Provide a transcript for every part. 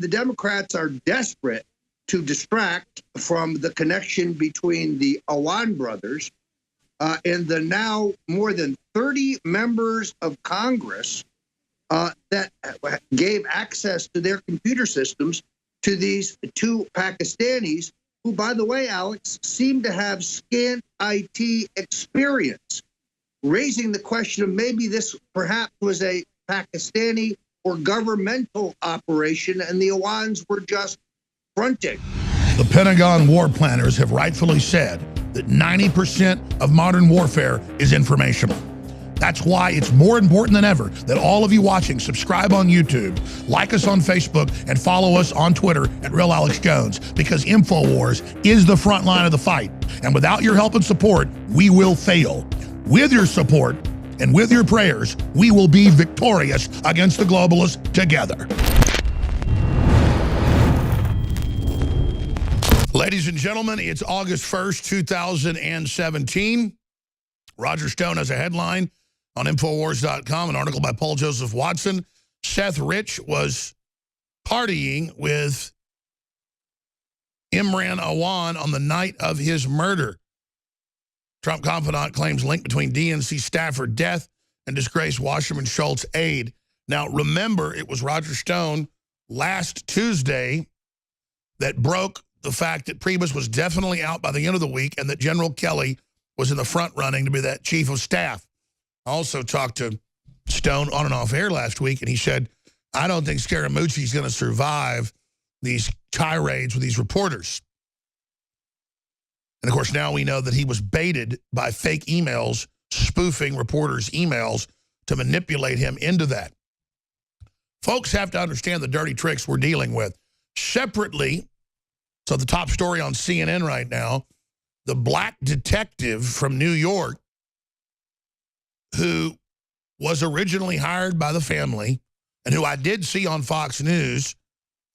the Democrats are desperate to distract from the connection between the Awan brothers and the now more than 30 members of Congress that gave access to their computer systems to these two Pakistanis, who, by the way, Alex, seem to have scant IT experience, raising the question of maybe this perhaps was a Pakistani or governmental operation and the Awans were just fronting. The Pentagon war planners have rightfully said that 90% of modern warfare is informational. That's why it's more important than ever that all of you watching subscribe on YouTube, like us on Facebook, and follow us on Twitter at Real Alex Jones, because InfoWars is the front line of the fight. And without your help and support, we will fail. With your support and with your prayers, we will be victorious against the globalists together. Ladies and gentlemen, it's August 1st, 2017. Roger Stone has a headline on Infowars.com, an article by Paul Joseph Watson. Seth Rich was partying with Imran Awan on the night of his murder. Trump confidant claims link between DNC staffer death and disgraced Wasserman Schultz aide. Now, remember, it was Roger Stone last Tuesday that broke the fact that Priebus was definitely out by the end of the week and that General Kelly was in the front running to be that chief of staff. I also talked to Stone on and off air last week, and he said, I don't think Scaramucci's going to survive these tirades with these reporters. And, of course, now we know that he was baited by fake emails, spoofing reporters' emails to manipulate him into that. Folks have to understand the dirty tricks we're dealing with. Separately, so the top story on CNN right now, the black detective from New York who was originally hired by the family and who I did see on Fox News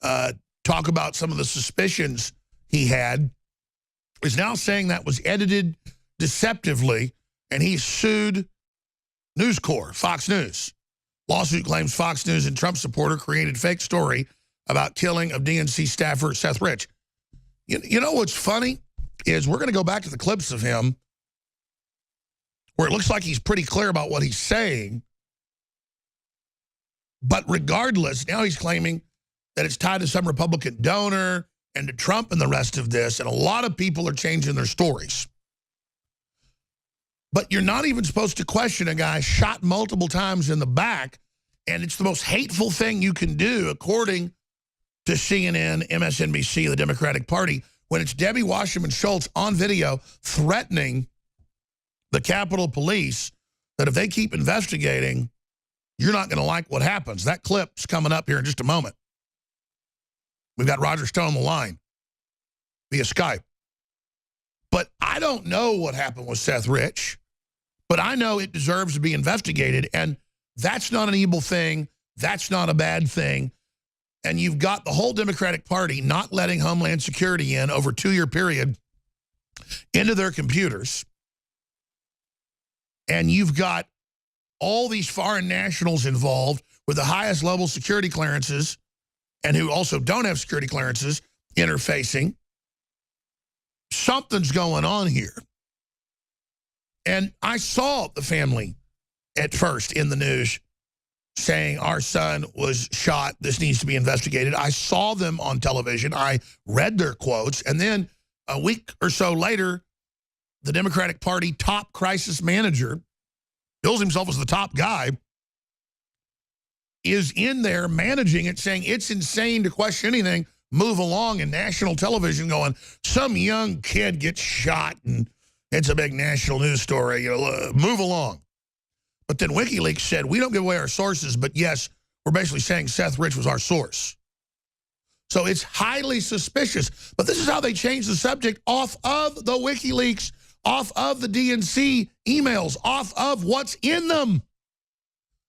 talk about some of the suspicions he had, is now saying that was edited deceptively, and he sued News Corp, Fox News. Lawsuit claims Fox News and Trump supporter created fake story about killing of DNC staffer Seth Rich. You know what's funny is we're going to go back to the clips of him where it looks like he's pretty clear about what he's saying. But regardless, now he's claiming that it's tied to some Republican donor and to Trump and the rest of this, and a lot of people are changing their stories. But you're not even supposed to question a guy shot multiple times in the back, and it's the most hateful thing you can do, according to CNN, MSNBC, the Democratic Party, when it's Debbie Wasserman Schultz on video threatening the Capitol Police that if they keep investigating, you're not going to like what happens. That clip's coming up here in just a moment. We've got Roger Stone on the line via Skype. But I don't know what happened with Seth Rich, but I know it deserves to be investigated, and that's not an evil thing. That's not a bad thing. And you've got the whole Democratic Party not letting Homeland Security in over a 2-year period into their computers. And you've got all these foreign nationals involved with the highest level security clearances and who also don't have security clearances interfacing. Something's going on here. And I saw the family at first in the news saying our son was shot, this needs to be investigated. I saw them on television. I read their quotes. And then a week or so later, the Democratic Party top crisis manager, bills himself as the top guy, is in there managing it, saying it's insane to question anything, move along, in national television going, some young kid gets shot and it's a big national news story, move along. But then WikiLeaks said, we don't give away our sources, but yes, we're basically saying Seth Rich was our source. So it's highly suspicious. But this is how they changed the subject off of the WikiLeaks, off of the DNC emails, off of what's in them.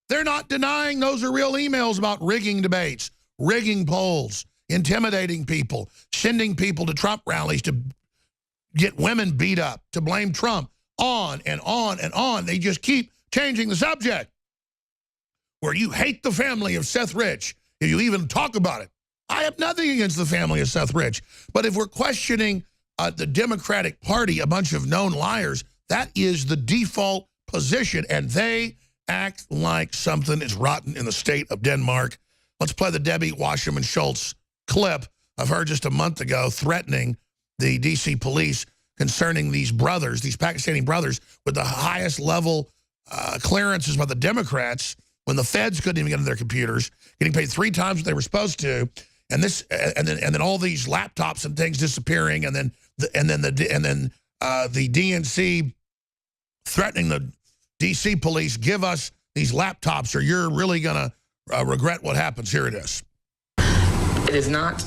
They're not denying those are real emails about rigging debates, rigging polls, intimidating people, sending people to Trump rallies to get women beat up, to blame Trump, on and on and on. They just keep changing the subject. Where you hate the family of Seth Rich, if you even talk about it I have nothing against the family of Seth Rich. But if we're questioning the Democratic Party, a bunch of known liars, that is the default position, and they act like something is rotten in the state of Denmark. Let's play the Debbie Wasserman Schultz clip of her just a month ago threatening the D.C. police concerning these brothers, these Pakistani brothers, with the highest level clearances by the Democrats when the feds couldn't even get into their computers, getting paid 3 times what they were supposed to, and then all these laptops and things disappearing, and then the DNC threatening the D.C. police, give us these laptops or you're really going to regret what happens. Here it is. It is not,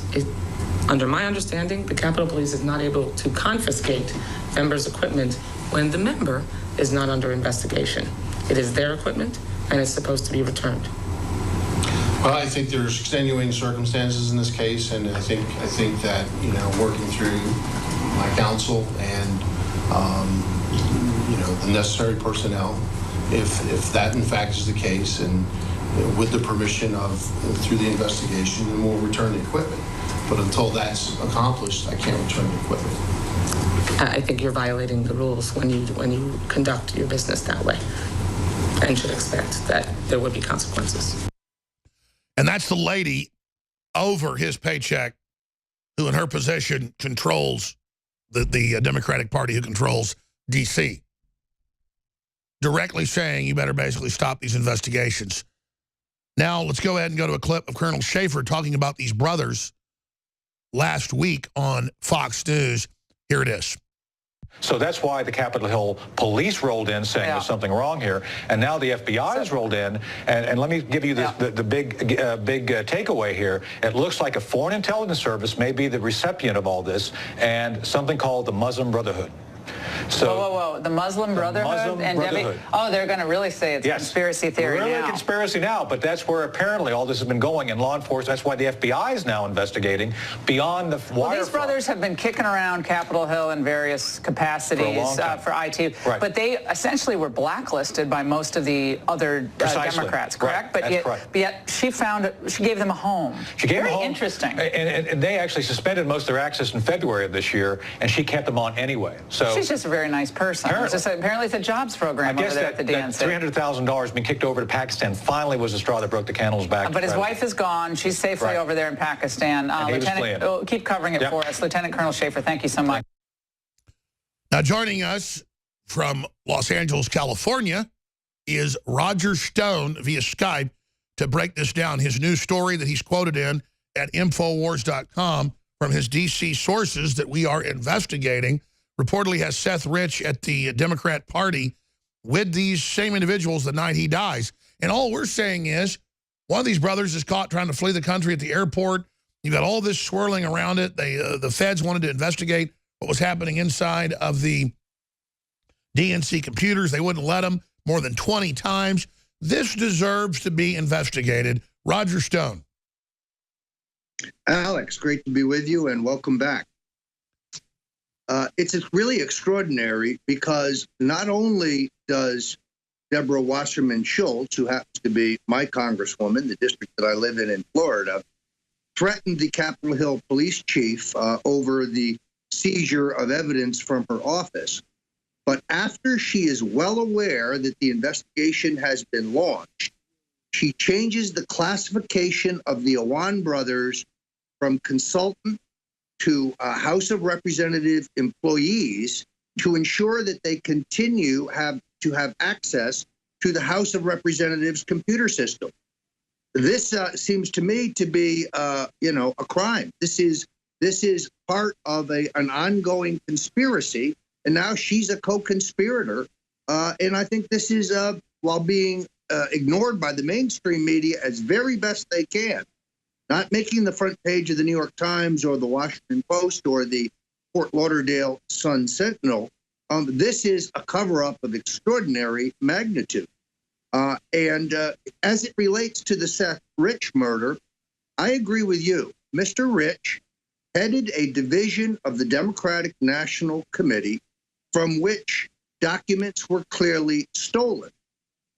under my understanding, the Capitol Police is not able to confiscate members' equipment when the member is not under investigation. It is their equipment, and it's supposed to be returned. Well, I think there's extenuating circumstances in this case, and I think that, you know, working through my counsel and you know, the necessary personnel, if that in fact is the case, and with the permission of through the investigation, then we'll return the equipment. But until that's accomplished, I can't return the equipment. I think you're violating the rules when you conduct your business that way, and should expect that there would be consequences. And that's the lady over his paycheck who in her position controls the Democratic Party, who controls D.C., directly saying you better basically stop these investigations. Now let's go ahead and go to a clip of Colonel Schaefer talking about these brothers last week on Fox News. Here it is. So that's why the Capitol Hill police rolled in saying there's something wrong here. And now the FBI has rolled in. And let me give you the big takeaway here. It looks like a foreign intelligence service may be the recipient of all this, and something called the Muslim Brotherhood. So, whoa. The Muslim Brotherhood? And Debbie, they're going to really say it's conspiracy theory now. Really conspiracy now, but that's where apparently all this has been going in law enforcement. That's why the FBI is now investigating beyond the wire. These brothers have been kicking around Capitol Hill in various capacities for IT, but they essentially were blacklisted by most of the other Democrats, correct? Right. But yet she gave them a home. She gave them a home. Very interesting. And they actually suspended most of their access in February of this year, and she kept them on anyway. So she's just a very nice person. Apparently it's a jobs program over there at the DNC. $300,000 being kicked over to Pakistan finally was the straw that broke the camel's back. But his wife is gone. She's safely over there in Pakistan. Lieutenant, keep covering it for us. Lieutenant Colonel Schaefer, thank you so much. Now joining us from Los Angeles, California, is Roger Stone via Skype to break this down. His new story that he's quoted in at Infowars.com from his D.C. sources that we are investigating reportedly has Seth Rich at the Democrat Party with these same individuals the night he dies. And all we're saying is one of these brothers is caught trying to flee the country at the airport. You've got all this swirling around it. The feds wanted to investigate what was happening inside of the DNC computers. They wouldn't let them more than 20 times. This deserves to be investigated. Roger Stone. Alex, great to be with you and welcome back. It's really extraordinary because not only does Deborah Wasserman Schultz, who happens to be my congresswoman, the district that I live in Florida, threaten the Capitol Hill police chief over the seizure of evidence from her office. But after she is well aware that the investigation has been launched, she changes the classification of the Awan brothers from consultant to House of Representative employees to ensure that they continue to have access to the House of Representatives computer system. This seems to me to be, a crime. This is part of an ongoing conspiracy, and now she's a co-conspirator. And I think this is, while being ignored by the mainstream media as very best they can, not making the front page of the New York Times or the Washington Post or the Fort Lauderdale Sun-Sentinel. This is a cover-up of extraordinary magnitude. And as it relates to the Seth Rich murder, I agree with you. Mr. Rich headed a division of the Democratic National Committee from which documents were clearly stolen.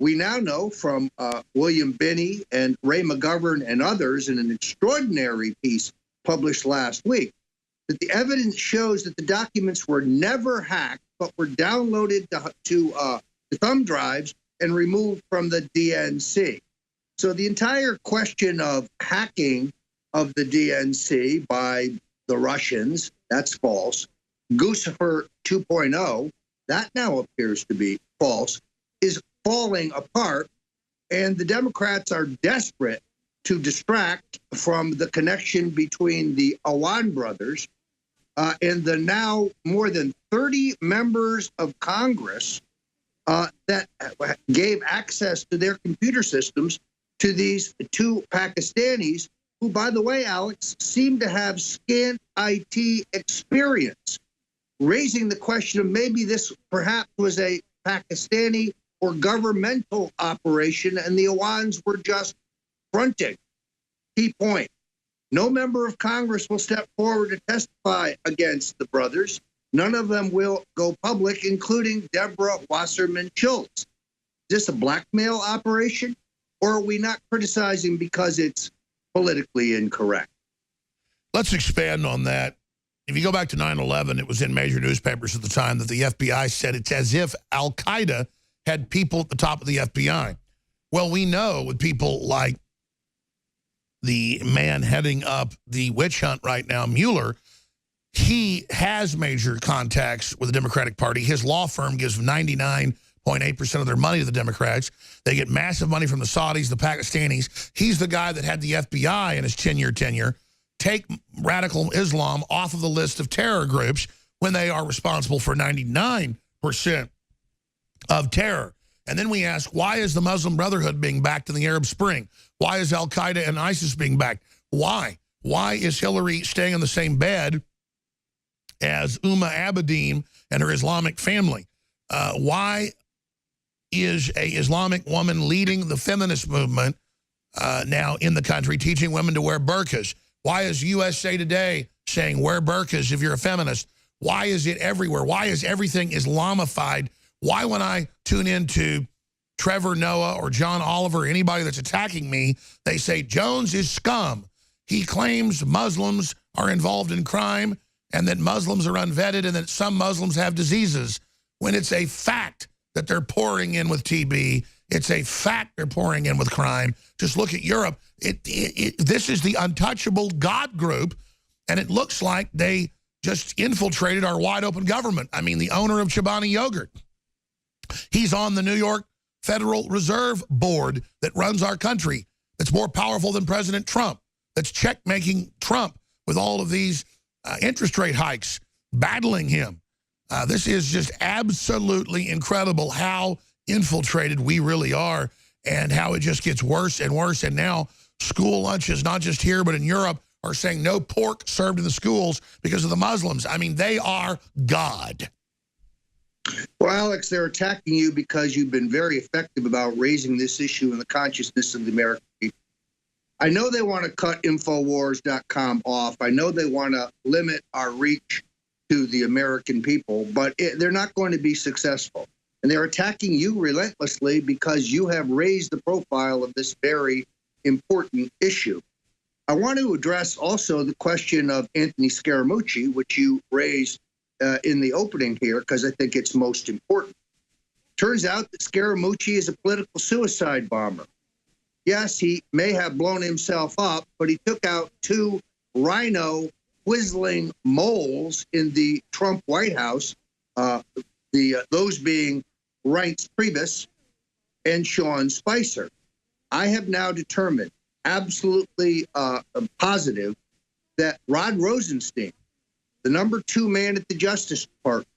we now know from William Binney and Ray McGovern and others in an extraordinary piece published last week that the evidence shows that the documents were never hacked, but were downloaded to thumb drives and removed from the DNC. So the entire question of hacking of the DNC by the Russians, that's false. Guccifer 2.0, that now appears to be false, is falling apart, and the Democrats are desperate to distract from the connection between the Awan brothers and the now more than 30 members of Congress that gave access to their computer systems to these two Pakistanis, who, by the way, Alex, seem to have scant IT experience, raising the question of maybe this perhaps was a Pakistani or governmental operation and the Awans were just fronting. Key point. No member of Congress will step forward to testify against the brothers. None of them will go public, including Debbie Wasserman Schultz. Is this a blackmail operation, or are we not criticizing because it's politically incorrect? Let's expand on that. If you go back to 9/11, it was in major newspapers at the time that the FBI said it's as if Al-Qaeda had people at the top of the FBI. Well, we know with people like the man heading up the witch hunt right now, Mueller, he has major contacts with the Democratic Party. His law firm gives 99.8% of their money to the Democrats. They get massive money from the Saudis, the Pakistanis. He's the guy that had the FBI in his 10-year tenure take radical Islam off of the list of terror groups when they are responsible for 99% of terror. And then we ask, why is the Muslim Brotherhood being backed in the Arab Spring? Why is Al-Qaeda and ISIS being backed? Why? Why is Hillary staying in the same bed as Umma Abedin and her Islamic family? Why is a Islamic woman leading the feminist movement now in the country, teaching women to wear burqas? Why is USA Today saying wear burqas if you're a feminist? Why is it everywhere? Why is everything Islamified? Why, when I tune into Trevor Noah or John Oliver, anybody that's attacking me, they say Jones is scum. He claims Muslims are involved in crime and that Muslims are unvetted and that some Muslims have diseases, when it's a fact that they're pouring in with TB. It's a fact they're pouring in with crime. Just look at Europe. This is the untouchable God group, and it looks like they just infiltrated our wide-open government. I mean, the owner of Chobani Yogurt, he's on the New York Federal Reserve Board that runs our country, that's more powerful than President Trump, that's check-making Trump with all of these interest rate hikes, battling him. This is just absolutely incredible how infiltrated we really are and how it just gets worse and worse. And now school lunches, not just here but in Europe, are saying no pork served in the schools because of the Muslims. I mean, they are God. Well, Alex, they're attacking you because you've been very effective about raising this issue in the consciousness of the American people. I know they want to cut Infowars.com off. I know they want to limit our reach to the American people, but they're not going to be successful. And they're attacking you relentlessly because you have raised the profile of this very important issue. I want to address also the question of Anthony Scaramucci, which you raised in the opening here, because I think it's most important. Turns out that Scaramucci is a political suicide bomber. Yes, he may have blown himself up, but he took out two rhino whistling moles in the Trump White House, those being Reince Priebus and Sean Spicer. I have now determined, absolutely positive, that Rod Rosenstein, the number 2 man at the Justice Department,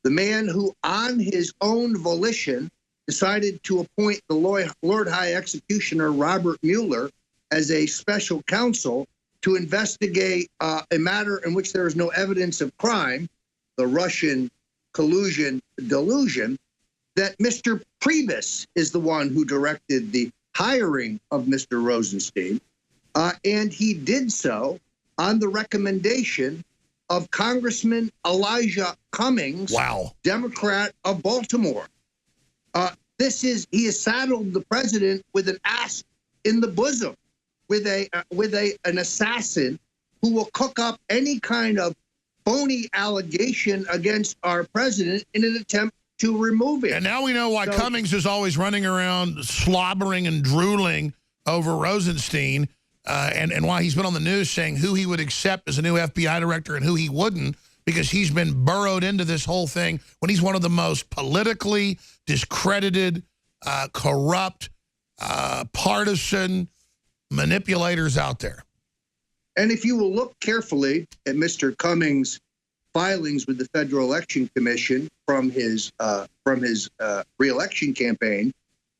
the man who on his own volition decided to appoint the Lord High Executioner Robert Mueller as a special counsel to investigate a matter in which there is no evidence of crime, the Russian collusion delusion, that Mr. Priebus is the one who directed the hiring of Mr. Rosenstein, and he did so on the recommendation of Congressman Elijah Cummings, wow, Democrat of Baltimore. He has saddled the president with an ass in the bosom, with an assassin who will cook up any kind of phony allegation against our president in an attempt to remove him. And now we know why Cummings is always running around slobbering and drooling over Rosenstein, and why he's been on the news saying who he would accept as a new FBI director and who he wouldn't, because he's been burrowed into this whole thing when he's one of the most politically discredited, corrupt, partisan manipulators out there. And if you will look carefully at Mr. Cummings' filings with the Federal Election Commission from his re-election campaign,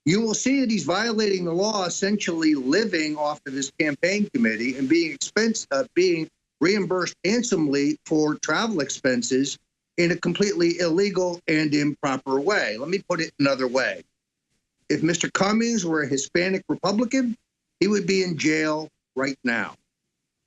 you will see that he's violating the law, essentially living off of his campaign committee and being reimbursed handsomely for travel expenses in a completely illegal and improper way. Let me put it another way. If Mr. Cummings were a Hispanic Republican, he would be in jail right now.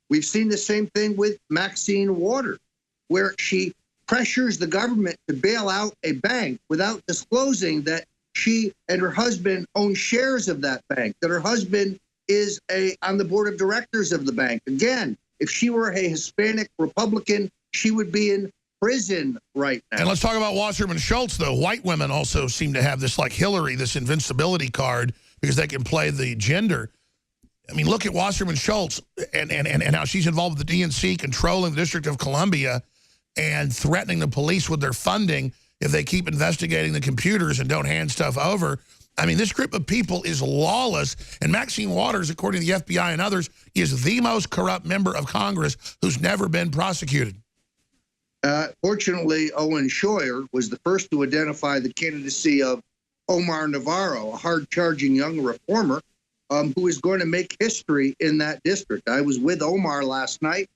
We've seen the same thing with Maxine Waters, where she pressures the government to bail out a bank without disclosing that she and her husband own shares of that bank, that her husband is on the board of directors of the bank. Again, if she were a Hispanic Republican, she would be in prison right now. And let's talk about Wasserman Schultz, though. White women also seem to have this, like Hillary, this invincibility card because they can play the gender. I mean, look at Wasserman Schultz and how she's involved with the DNC, controlling the District of Columbia and threatening the police with their funding if they keep investigating the computers and don't hand stuff over. I mean, this group of people is lawless. And Maxine Waters, according to the FBI and others, is the most corrupt member of Congress who's never been prosecuted. Fortunately, Owen Schroyer was the first to identify the candidacy of Omar Navarro, a hard-charging young reformer who is going to make history in that district. I was with Omar last night.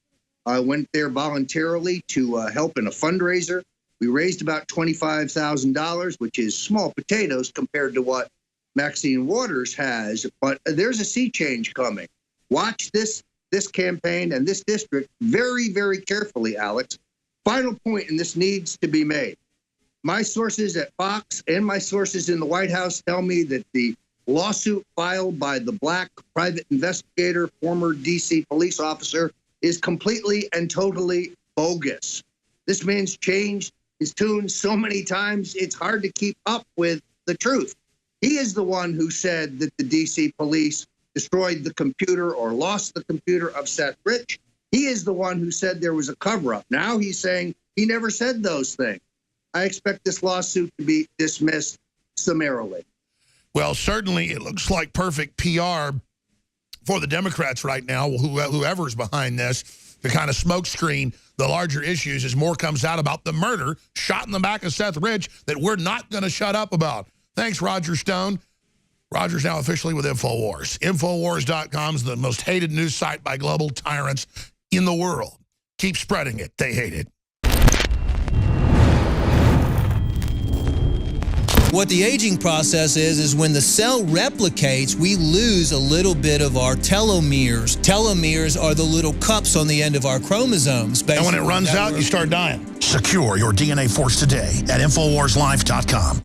I went there voluntarily to help in a fundraiser. We raised about $25,000, which is small potatoes compared to what Maxine Waters has. But there's a sea change coming. Watch this campaign and this district very, very carefully, Alex. Final point, and this needs to be made. My sources at Fox and my sources in the White House tell me that the lawsuit filed by the black private investigator, former D.C. police officer, is completely and totally bogus. This man's changed his tune so many times, it's hard to keep up with the truth. He is the one who said that the D.C. police destroyed the computer or lost the computer of Seth Rich. He is the one who said there was a cover-up. Now he's saying he never said those things. I expect this lawsuit to be dismissed summarily. Well, certainly it looks like perfect PR for the Democrats right now, whoever's behind this, to kind of smokescreen the larger issues as more comes out about the murder shot in the back of Seth Rich that we're not going to shut up about. Thanks, Roger Stone. Roger's now officially with InfoWars. Infowars.com is the most hated news site by global tyrants in the world. Keep spreading it. They hate it. What the aging process is when the cell replicates, we lose a little bit of our telomeres. Telomeres are the little cups on the end of our chromosomes. And when it runs out, you start dying. Secure your DNA force today at InfoWarsLife.com.